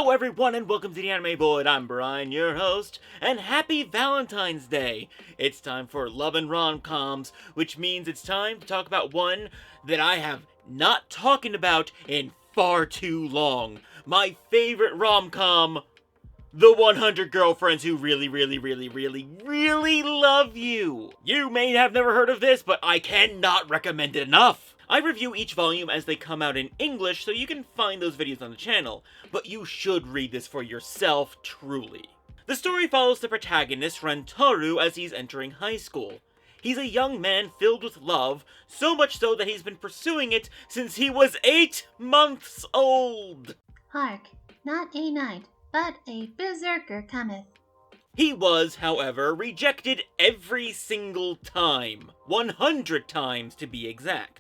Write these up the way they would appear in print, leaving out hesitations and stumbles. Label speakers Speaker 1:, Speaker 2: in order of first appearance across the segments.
Speaker 1: Hello everyone and welcome to the Anime Board. I'm Brian, your host, and happy Valentine's Day! It's time for Love and Rom-Coms, which means it's time to talk about one that I have not talking about in far too long. My favorite rom-com, The 100 Girlfriends Who Really Love You. You may have never heard of this, but I cannot recommend it enough. I review each volume as they come out in English, so you can find those videos on the channel, but you should read this for yourself, truly. The story follows the protagonist, Rentaru, as he's entering high school. He's a young man filled with love, so much so that he's been pursuing it since he was 8 months old!
Speaker 2: Hark, not a knight, but a berserker cometh.
Speaker 1: He was, however, rejected every single time. 100 times to be exact.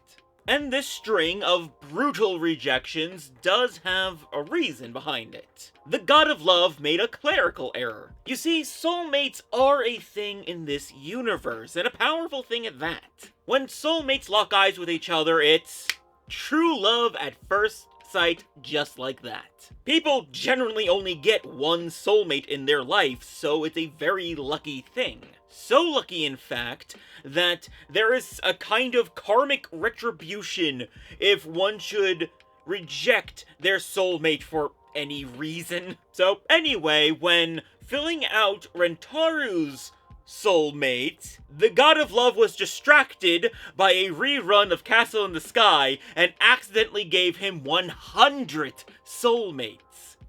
Speaker 1: And this string of brutal rejections does have a reason behind it. The god of love made a clerical error. You see, soulmates are a thing in this universe, and a powerful thing at that. When soulmates lock eyes with each other, it's true love at first sight, just like that. People generally only get one soulmate in their life, so it's a very lucky thing. So lucky, in fact, that there is a kind of karmic retribution if one should reject their soulmate for any reason. So anyway, when filling out Rentaru's soulmate, the god of love was distracted by a rerun of Castle in the Sky and accidentally gave him 100 soulmates.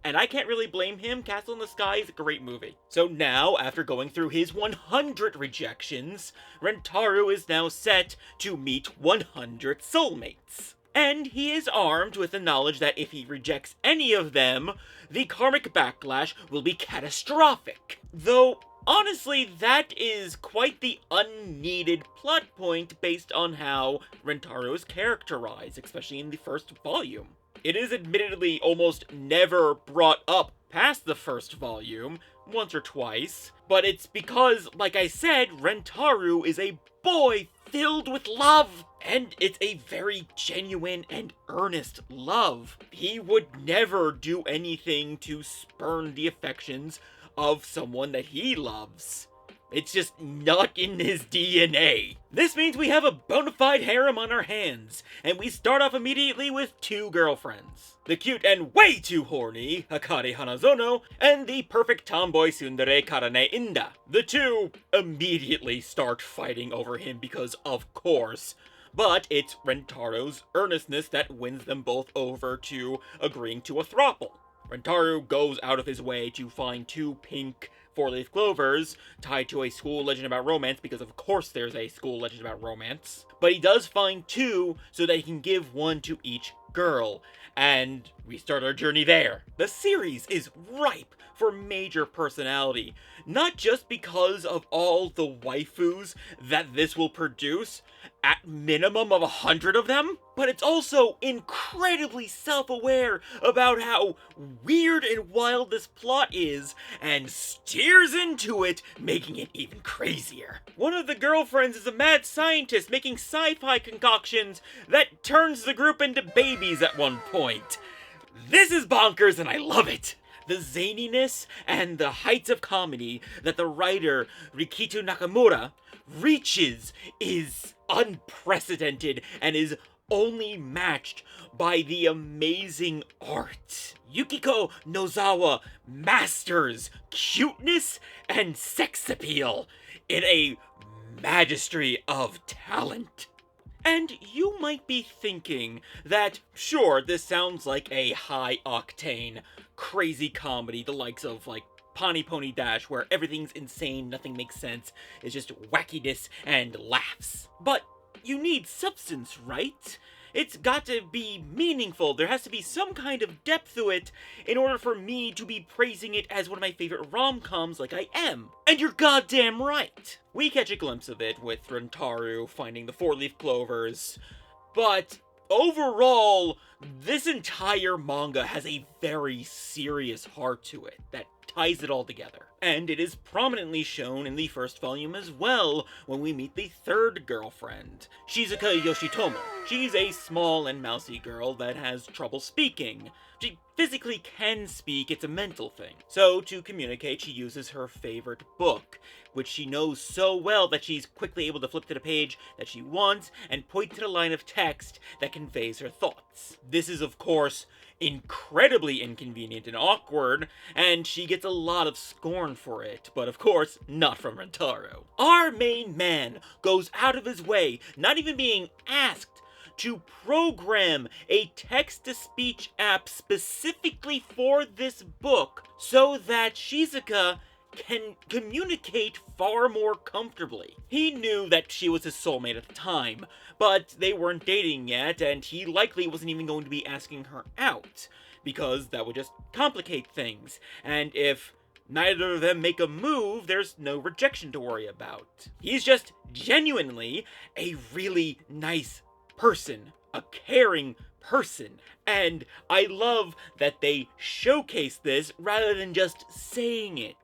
Speaker 1: And I can't really blame him. Castle in the Sky is a great movie. So now, after going through his 100 rejections, Rentaru is now set to meet 100 soulmates. And he is armed with the knowledge that if he rejects any of them, the karmic backlash will be catastrophic. Though, honestly, that is quite the unneeded plot point based on how Rentaru is characterized, especially in the first volume. It is admittedly almost never brought up past the first volume, once or twice, but it's because, like I said, Rentaru is a boy filled with love, and it's a very genuine and earnest love. He would never do anything to spurn the affections of someone that he loves. It's just not in his DNA. This means we have a bona fide harem on our hands, and we start off immediately with 2 girlfriends. The cute and way too horny Hakari Hanazono, and the perfect tomboy tsundere Karane Inda. The two immediately start fighting over him because of course, but it's Rentaru's earnestness that wins them both over to agreeing to a throuple. Rentaru goes out of his way to find 2 pink 4-leaf clovers tied to a school legend about romance, because of course there's a school legend about romance. But he does find 2 so that he can give 1 to each girl, and we start our journey there. The series is ripe for major personality, not just because of all the waifus that this will produce, at minimum of 100 of them, but it's also incredibly self-aware about how weird and wild this plot is, and steers into it, making it even crazier. One of the girlfriends is a mad scientist making sci-fi concoctions that turns the group into babies at one point. This is bonkers and I love it! The zaniness and the heights of comedy that the writer Rikitu Nakamura reaches is unprecedented and is only matched by the amazing art. Yukiko Nozawa masters cuteness and sex appeal in a majesty of talent. And you might be thinking that, sure, this sounds like a high-octane, crazy comedy, the likes of, like, Pawnee Pony Dash, where everything's insane, nothing makes sense, it's just wackiness and laughs. But you need substance, right? It's got to be meaningful. There has to be some kind of depth to it in order for me to be praising it as one of my favorite rom-coms like I am. And you're goddamn right! We catch a glimpse of it with Rentaru finding the 4-leaf clovers, but overall, this entire manga has a very serious heart to it that ties it all together. And it is prominently shown in the first volume as well, when we meet the third girlfriend, Shizuka Yoshitomo. She's a small and mousy girl that has trouble speaking. She physically can speak, it's a mental thing. So, to communicate, she uses her favorite book, which she knows so well that she's quickly able to flip to the page that she wants and point to the line of text that conveys her thoughts. This is, of course, incredibly inconvenient and awkward, and she gets a lot of scorn for it, but of course, not from Rentaro. Our main man goes out of his way, not even being asked, to program a text-to-speech app specifically for this book so that Shizuka can communicate far more comfortably. He knew that she was his soulmate at the time, but they weren't dating yet, and he likely wasn't even going to be asking her out, because that would just complicate things, and if neither of them make a move, there's no rejection to worry about. He's just genuinely a really nice person, a caring person, and I love that they showcase this rather than just saying it.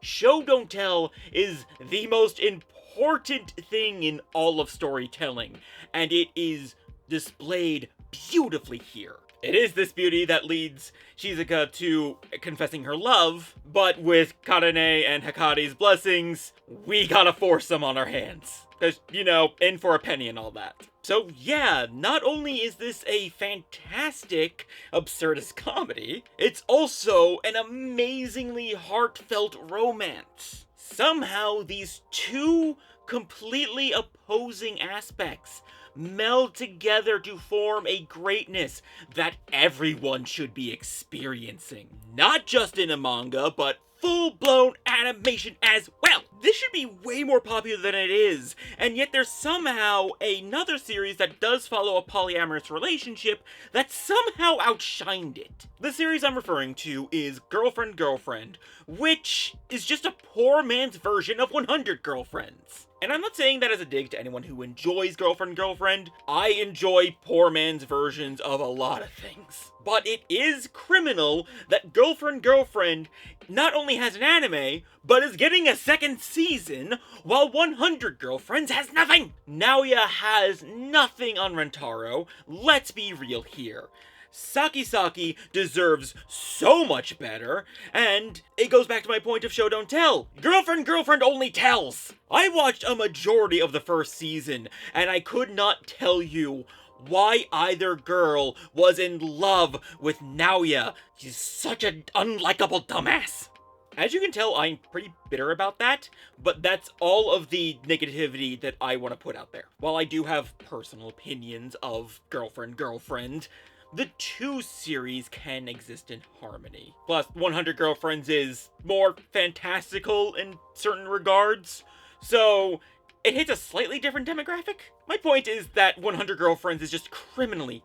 Speaker 1: Show don't tell is the most important thing in all of storytelling, and it is displayed beautifully here. It is this beauty that leads Shizuka to confessing her love, but with Karane and Hakari's blessings, we got a foursome on our hands. Because, you know, in for a penny and all that. So yeah, not only is this a fantastic absurdist comedy, it's also an amazingly heartfelt romance. Somehow these two completely opposing aspects meld together to form a greatness that everyone should be experiencing. Not just in a manga, but full-blown animation as well. This should be way more popular than it is, and yet there's somehow another series that does follow a polyamorous relationship that somehow outshined it. The series I'm referring to is Girlfriend Girlfriend, which is just a poor man's version of 100 Girlfriends. And I'm not saying that as a dig to anyone who enjoys Girlfriend Girlfriend. I enjoy poor man's versions of a lot of things. But it is criminal that Girlfriend Girlfriend not only has an anime, but is getting a second season, while 100 Girlfriends has nothing! Naoya has nothing on Rentaro, let's be real here. Saki Saki deserves so much better, and it goes back to my point of show don't tell. Girlfriend Girlfriend only tells! I watched a majority of the first season, and I could not tell you why either girl was in love with Naoya. She's such an unlikable dumbass. As you can tell, I'm pretty bitter about that, but that's all of the negativity that I want to put out there. While I do have personal opinions of Girlfriend Girlfriend, the two series can exist in harmony. Plus, 100 Girlfriends is more fantastical in certain regards, so it hits a slightly different demographic. My point is that 100 Girlfriends is just criminally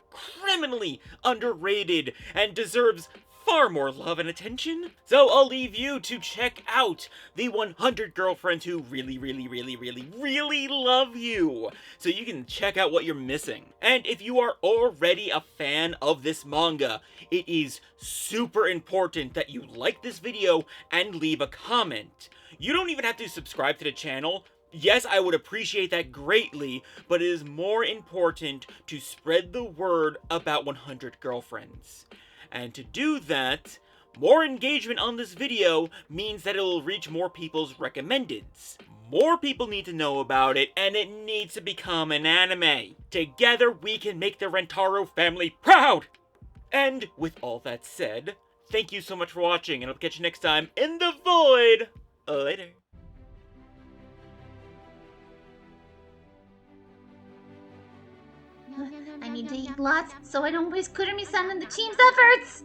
Speaker 1: underrated and deserves far more love and attention. So I'll leave you to check out the 100 Girlfriends who really love you, so you can check out what you're missing. And if you are already a fan of this manga, it is super important that you like this video and leave a comment. You don't even have to subscribe to the channel. Yes, I would appreciate that greatly, but it is more important to spread the word about 100 Girlfriends. And to do that, more engagement on this video means that it will reach more people's recommendeds. More people need to know about it, and it needs to become an anime. Together, we can make the Rentaro family proud! And with all that said, thank you so much for watching, and I'll catch you next time in the void! Later.
Speaker 2: I need to eat lots so I don't waste Kurumi-san and the team's efforts!